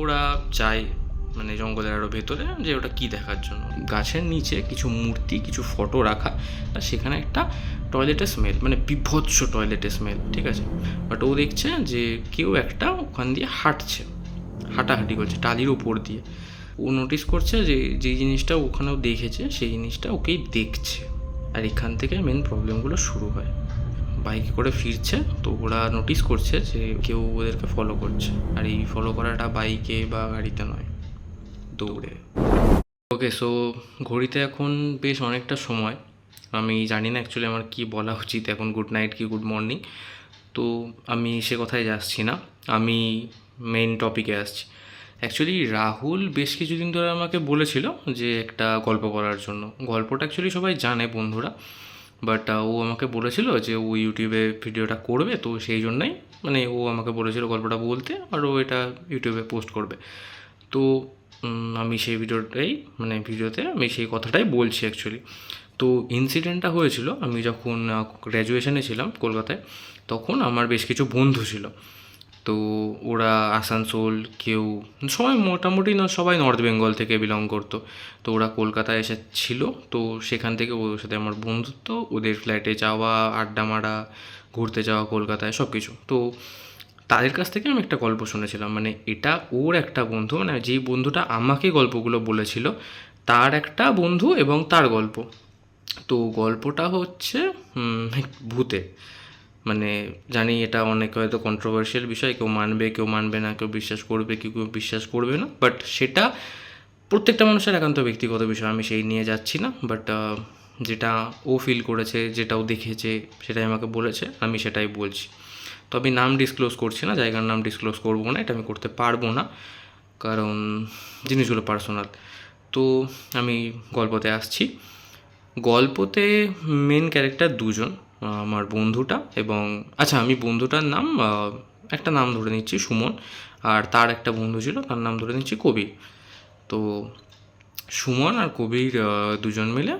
ওরা যায় মানে জঙ্গলের আরও ভেতরে, যে ওটা কী দেখার জন্য। গাছের নিচে কিছু মূর্তি, কিছু ফটো রাখা, আর সেখানে একটা টয়লেটের স্মেল, মানে বিভৎস টয়লেটের স্মেল, ঠিক আছে। বাট ও দেখছে যে কেউ একটা ওখান দিয়ে হাঁটাহাঁটি করছে টালির উপর দিয়ে। ও নোটিস করছে যে যেই জিনিসটা ওখানেও দেখেছে সেই জিনিসটা ওকেই দেখছে। আর এখান থেকে মেন প্রবলেমগুলো শুরু হয়। বাইকে করে ফিরছে, তো ওরা নোটিস করছে যে কেউ ওদেরকে ফলো করছে, আর এই ফলো করাটা বাইকে বা গাড়িতে নয়, দৌড়ে। ওকে, সো ঘড়িতে এখন বেশ অনেকটা সময়। আমি জানি না অ্যাকচুয়ালি আমার কি বলা উচিত এখন, গুড নাইট কি গুড মর্নিং। তো আমি সে কথায় যাচ্ছি না, আমি মেইন টপিকে আসছি। অ্যাকচুয়ালি রাহুল বেশ কিছুদিন ধরে আমাকে বলেছিল যে একটা গল্প করার জন্য। গল্পটা অ্যাকচুয়ালি সবাই জানে বন্ধুরা, বাট ও আমাকে বলেছিল যে ও ইউটিউবে ভিডিওটা করবে, তো সেই জন্যই মানে ও আমাকে বলেছিল গল্পটা বলতে, আর ও এটা ইউটিউবে পোস্ট করবে। তো আমি সেই ভিডিওতে আমি সেই কথাটাই বলছি অ্যাকচুয়ালি। তো ইনসিডেন্টটা হয়েছিল আমি যখন গ্র্যাজুয়েশনে ছিলাম কলকাতায়, তখন আমার বেশ কিছু বন্ধু ছিল। তো ওরা আসানসোল, কেউ সবাই মোটামুটি না সবাই নর্থ বেঙ্গল থেকে বিলং করতো। তো ওরা কলকাতায় এসেছিল, তো সেখান থেকে ওদের সাথে আমার বন্ধুত্ব, ওদের ফ্ল্যাটে যাওয়া, আড্ডা মারা, ঘুরতে যাওয়া কলকাতায়, সব কিছু। তো তাদের কাছ থেকে আমি একটা গল্প শুনেছিলাম, মানে এটা ওর একটা বন্ধু, মানে যেই বন্ধুটা আমাকে গল্পগুলো বলেছিল তার একটা বন্ধু এবং তার গল্প। তো গল্পটা হচ্ছে ভূতে। মানে জানি এটা অনেক হয়তো কন্ট্রোভার্সিয়াল বিষয়, কেউ মানবে কেউ মানবে না, কেউ বিশ্বাস করবে কেউ কেউ বিশ্বাস করবে না, বাট সেটা প্রত্যেকটা মানুষের একান্ত ব্যক্তিগত বিষয়, আমি সেই নিয়ে যাচ্ছি না। বাট যেটা ও ফিল করেছে, যেটা ও দেখেছে, সেটাই আমাকে বলেছে, আমি সেটাই বলছি। তো আমি নাম ডিসক্লোজ করছি না, জায়গার নাম ডিসক্লোজ করবো না, এটা আমি করতে পারবো না, কারণ জিনিসগুলো পার্সোনাল। তো আমি গল্পতে আসছি। গল্পতে মেন ক্যারেক্টার দুজন, আমার বন্ধুটা এবং আচ্ছা আমি বন্ধুটার নাম একটা নাম ধরে নিচ্ছি সুমন, আর তার একটা বন্ধু ছিল তার নাম ধরে নিচ্ছি কবির। তো সুমন আর কবির দুজন মিলে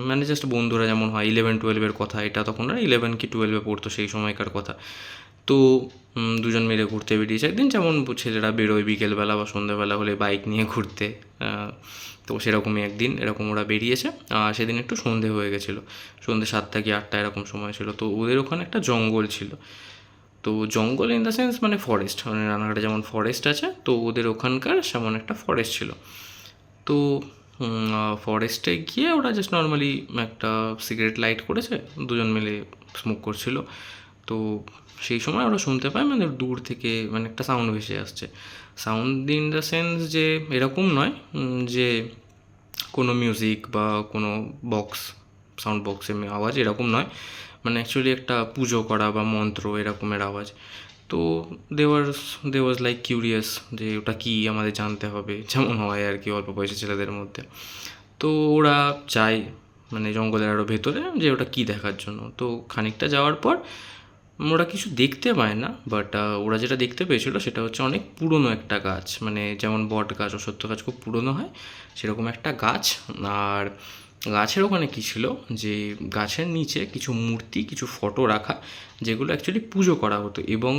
মানে জাস্ট বন্ধুরা যেমন হয়, 11-12-এর কথা এটা, তখন আর 11 কি 12-এ পড়তো সেই সময়কার কথা। তো দুজন মিলে ঘুরতে বেরিয়েছে একদিন, যেমন ছেলেরা বেরোয় বিকেলবেলা বা সন্ধ্যেবেলা হলে বাইক নিয়ে ঘুরতে। তো সেরকমই একদিন এরকম ওরা বেরিয়েছে। সেদিন একটু সন্ধে হয়ে গেছিলো, সন্ধে 7টা কি 8টা এরকম সময় ছিল। তো ওদের ওখানে একটা জঙ্গল ছিল। তো জঙ্গল ইন দ্য সেন্স মানে ফরেস্ট, মানে রানাঘাটে যেমন ফরেস্ট আছে, তো ওদের ওখানকার সেমন একটা ফরেস্ট ছিল। তো ফরেস্টে গিয়ে ওরা জাস্ট নর্মালি একটা সিগারেট লাইট করেছে, দুজন মিলে স্মোক করছিল। তো সেই সময় ওরা শুনতে পায় মানে দূর থেকে মানে একটা সাউন্ড ভেসে আসছে। সাউন্ড ইন দ্য সেন্স যে এরকম নয় যে কোনো মিউজিক বা কোনো বক্স, সাউন্ড বক্সের আওয়াজ, এরকম নয়, মানে অ্যাকচুয়ালি একটা পুজো করা বা মন্ত্র এরকমের আওয়াজ। তো দে ওয়াজ লাইক কিউরিয়াস যে ওটা কী আমাদের জানতে হবে, যেমন হয় আর কি অল্প বয়সী ছেলেদের মধ্যে। তো ওরা যায় মানে জঙ্গলের আরও ভেতরে, যে ওটা কী দেখার জন্য। তো খানিকটা যাওয়ার পর ওরা কিছু দেখতে পায় না, বাট ওরা যেটা দেখতে পেয়েছিলো সেটা হচ্ছে অনেক পুরনো একটা গাছ, মানে যেমন বট গাছ, অশ্বত্থ গাছ খুব পুরনো হয়, সেরকম একটা গাছ। আর গাছের ওখানে কী ছিল, যে গাছের নিচে কিছু মূর্তি, কিছু ফটো রাখা, যেগুলো অ্যাকচুয়ালি পুজো করা হতো। এবং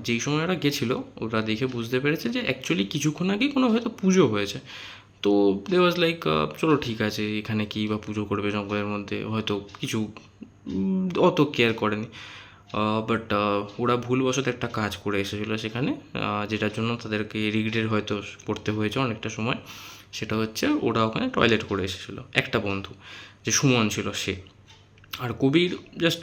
যেই সময় ওরা গেছিলো ওরা দেখে বুঝতে পেরেছে যে অ্যাকচুয়ালি কিছুক্ষণ আগেই কোনো হয়তো পুজো হয়েছে। তো দে ওয়াজ লাইক চলো ঠিক আছে, এখানে কী বা পুজো করবে জঙ্গলের মধ্যে, হয়তো কিছু অত কেয়ার করেনি। বাট ওরা ভুলবশত একটা কাজ করে এসেছিলো সেখানে, যেটার জন্য তাদেরকে রিগ্রেট হয়তো পড়তে হয়েছে অনেকটা সময়। সেটা হচ্ছে ওরা ওখানে টয়লেট করে এসেছিলো একটা বন্ধু, যে সুমন ছিল সে। আর কবির জাস্ট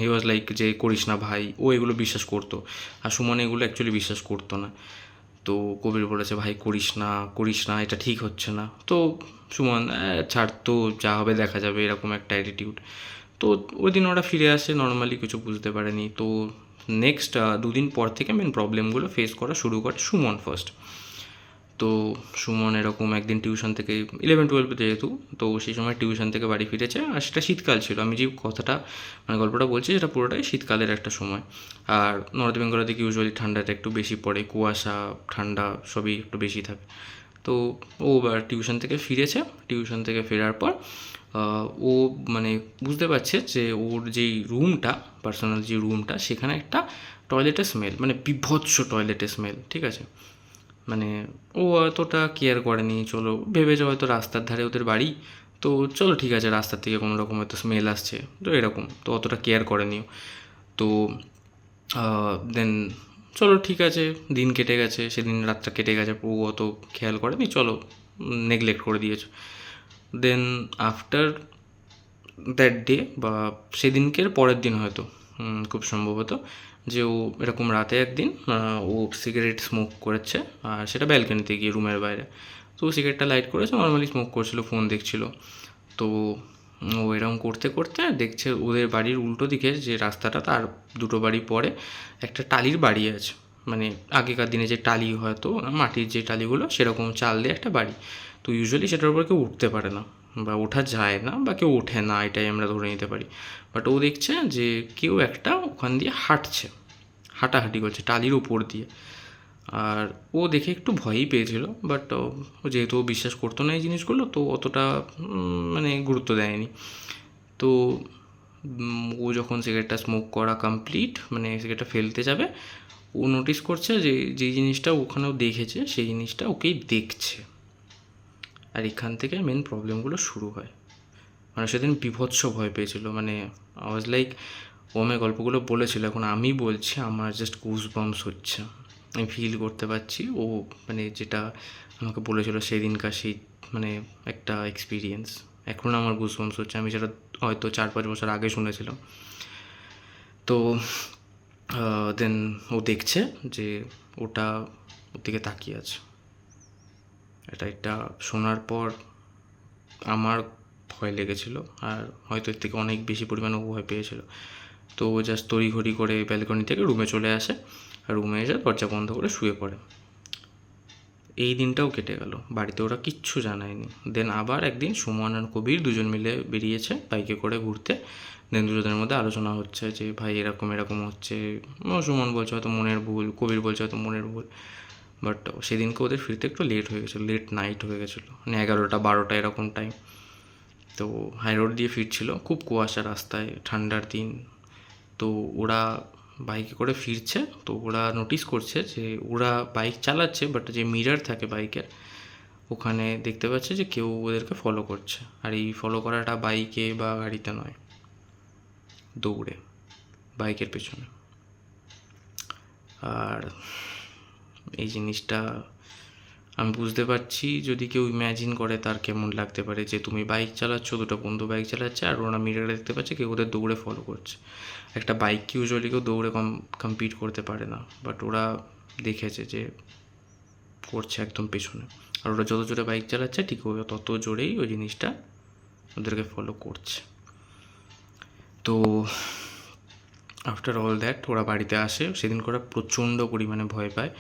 হি ওয়াজ লাইক যে করিস না ভাই, ও এগুলো বিশ্বাস করতো, আর সুমন এগুলো অ্যাকচুয়ালি বিশ্বাস করতো না। তো কবির বলেছে ভাই করিস না করিস না, এটা ঠিক হচ্ছে না। তো সুমন ছাড় তো, যা হবে দেখা যাবে, এরকম একটা অ্যাটিটিউড। তো ওই দিন ওরা ফিরে আসে নর্মালি, কিছু বুঝতে পারেনি। তো নেক্সট 2 দিন পর থেকে মেন প্রবলেমগুলো ফেস করা শুরু করে সুমন ফার্স্ট। তো সুমন এরকম একদিন টিউশন থেকে 11-12 যেহেতু, তো সেই সময় টিউশন থেকে বাড়ি ফিরেছে, আর সেটা শীতকাল ছিল। আমি যে কথাটা মানে গল্পটা বলছি সেটা পুরোটাই শীতকালের একটা সময়। আর নর্থ বেঙ্গলের দিকে ইউজুয়ালি ঠান্ডাটা একটু বেশি পড়ে, কুয়াশা ঠান্ডা সবই একটু বেশি থাকে। তো ও টিউশন থেকে ফিরেছে, টিউশন থেকে ফেরার পর ও মানে বুঝতে পারছে যে ওর যেই রুমটা, পার্সোনাল যে রুমটা, সেখানে একটা টয়লেটের স্মেল, মানে বিভৎস টয়লেটের স্মেল, ঠিক আছে। মানে ও অতটা কেয়ার করেনি, চলো ভেবেছে হয়তো রাস্তার ধারে ওদের বাড়ি, তো চলো ঠিক আছে, রাস্তার থেকে কোনো রকম হয়তো স্মেল আসছে, তো এরকম, তো অতটা কেয়ার করেনি ও। তো দেন চলো ঠিক আছে, দিন কেটে গেছে, সেদিন রাতটা কেটে গেছে, ও অত খেয়াল করেনি, চলো নেগলেক্ট করে দিয়েছে। দেন আফটার দ্যাট ডে বা সেদিনকের পরের দিন হয়তো খুব সম্ভবত, যে ও এরকম রাতে একদিন ও সিগারেট স্মোক করেছে, আর সেটা ব্যালকনিতে গিয়ে রুমের বাইরে। তো ও সিগারেটটা লাইট করেছে, নর্মালি স্মোক করছিল, ফোন দেখছিল। তো ও এরকম করতে করতে দেখছে ওদের বাড়ির উল্টো দিকে যে রাস্তাটা, তার দুটো বাড়ি পরে একটা টালির বাড়ি আছে। মানে আগেকার দিনে যে টালি, হয়তো মাটির যে টালিগুলো, সেরকম চাল দিয়ে একটা বাড়ি। তো ইউজুয়ালি সেটার উপর কেউ উঠতে পারে না বা ওঠা যায় না বা কেউ ওঠে না, এটাই আমরা ধরে নিতে পারি। বাট ও দেখছে যে কেউ একটা ওখান দিয়ে হাঁটছে, হাঁটাহাঁটি করছে টালির উপর দিয়ে। আর ও দেখে একটু ভয়ই পেয়েছিল, বাট ও যেহেতু ও বিশ্বাস করতো না এই জিনিসগুলো, তো অতটা মানে গুরুত্ব দেয়নি। তো ও যখন সিগারেটটা স্মোক করা কমপ্লিট, মানে সিগারেটটা ফেলতে যাবে, ও নোটিস করছে যে যেই জিনিসটা ওখানেও দেখেছে সেই জিনিসটা ওকেই দেখছে। আর এখান থেকে মেন প্রবলেমগুলো শুরু হয়। মানে সেদিন বীভৎস ভয় পেয়েছিল, মানে আই ওয়াজ লাইক, ও আমায় গল্পগুলো বলেছিল, এখন আমি বলছি, আমার জাস্ট গুজ বাম্পস হচ্ছে, আমি ফিল করতে পারছি ও মানে যেটা আমাকে বলেছিল সেদিনকার, সেই মানে একটা এক্সপিরিয়েন্স এখন আমার গুজ বাম্পস হচ্ছে, আমি সেটা হয়তো 4-5 বছর আগে শুনেছিলাম। তো দেন ও দেখছে যে ওটা ওর দিকে তাকিয়ে আছে। এটা শোনার পর আমার ভয় লেগেছিল, আর হয়তো এর থেকে অনেক বেশি পরিমাণে ও ভয় পেয়েছিল। তো ও জাস্ট তড়িঘড়ি করে ব্যালকনি থেকে রুমে চলে আসে, আর রুমে এসে দরজা বন্ধ করে শুয়ে পড়ে। এই দিনটাও কেটে গেল, বাড়িতে ওরা কিচ্ছু জানায়নি। দেন আবার একদিন সুমন আর কবির দুজন মিলে বেরিয়েছে বাইকে করে ঘুরতে। দেন দুজনের মধ্যে আলোচনা হচ্ছে যে ভাই এরকম এরকম হচ্ছে। সুমন বলছে হয়তো মনের ভুল, কবির বলছে হয়তো মনের ভুল। বাট সেদিনকে ওদের ফিরতে একটু লেট হয়ে গেছিলো, লেট নাইট হয়ে গেছিলো, মানে 11টা-12টা এরকম টাইম। তো হাই রোড দিয়ে ফিরছিল, খুব কুয়াশা রাস্তায়, ঠান্ডার দিন। তো ওরা বাইকে করে ফিরছে, তো ওরা নোটিস করছে যে ওরা বাইক চালাচ্ছে, বাট যে মিরর থাকে বাইকের, ওখানে দেখতে পাচ্ছে যে কেউ ওদেরকে ফলো করছে। আর এই ফলো করাটা বাইকে বা গাড়িতে নয়, দৌড়ে বাইকের পেছনে। আর এই জিনিসটা আমি বুঝতে পারছি, যদি কেউ ইম্যাজিন করে তার কেমন লাগতে পারে, যে তুমি বাইক চালাচ্ছ, দুটো বন্ধু বাইক চালাচ্ছে, আর ওরা মিররে দেখতে পাচ্ছে কেউ ওদের দৌড়ে ফলো করছে। একটা বাইককে ইউজুয়ালি কেউ দৌড়ে কম্পিট করতে পারে না, বাট ওরা দেখেছে যে করছে একদম পেছনে। আর ওরা যত জোরে বাইক চালাচ্ছে, ঠিক তত জোরেই ওই জিনিসটা ওদেরকে ফলো করছে। তো আফটার অল দ্যাট ওরা বাড়িতে আসে, সেদিন ওরা প্রচণ্ড পরিমাণে ভয় পায়।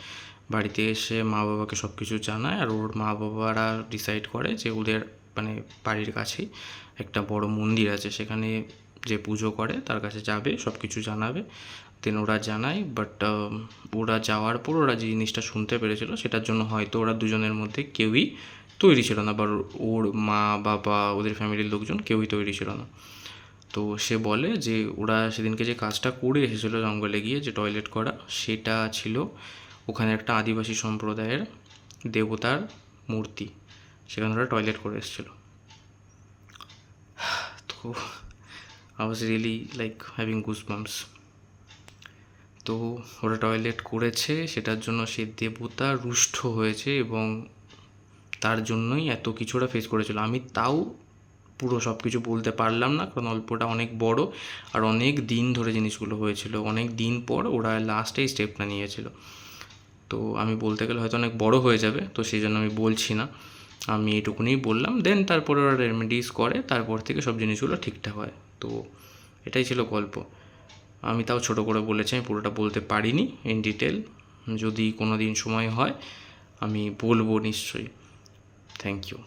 বাড়িতে এসে মা বাবাকে সব কিছু জানায়, আর ওর মা বাবারা ডিসাইড করে যে ওদের মানে বাড়ির কাছেই একটা বড় মন্দির আছে, সেখানে যে পুজো করে তার কাছে যাবে, সব কিছু জানাবে। দেন ওরা জানায়, বাট ওরা যাওয়ার পর ওরা যে জিনিসটা শুনতে পেরেছিল, সেটার জন্য হয়তো ওরা দুজনের মধ্যে কেউই তৈরি ছিল না, বা ওর মা বাবা ওদের ফ্যামিলির লোকজন কেউই তৈরি ছিল না। তো সে বলে যে ওরা সেদিনকে যে কাজটা করে এসেছিলো জঙ্গলে গিয়ে, যে টয়লেট করা, সেটা ছিল ওখানে একটা আদিবাসী সম্প্রদায়ের দেবতার মূর্তি, সেখানে ওরা টয়লেট করে এসেছিলো। তো I was really like having goosebumps. তো ওরা টয়লেট করেছে, সেটার জন্য সে দেবতা রুষ্ট হয়েছে, এবং তার জন্যই এত কিছু ওরা ফেস করেছিল। আমি তাও পুরো সব কিছু বলতে পারলাম না, কারণ অল্পটা অনেক বড়, আর অনেক দিন ধরে জিনিসগুলো হয়েছিল, অনেক দিন পর ওরা লাস্টে এই স্টেপটা নিয়েছিল। তো আমি বলতে গেলে হয়তো অনেক বড় হয়ে যাবে, তো সেই জন্য আমি বলছি না, আমি এইটুকুনি বললাম। দেন তারপরে ওরা রেমেডিস করে, তারপর থেকে সব জিনিসগুলো ঠিকঠাক হয়। তো এটাই ছিল গল্প। আমি তাও ছোটো করে বলেছি, আমি পুরোটা বলতে পারিনি ইন ডিটেল। যদি কোনো দিন সময় হয় আমি বলবো নিশ্চয়ই। Thank you.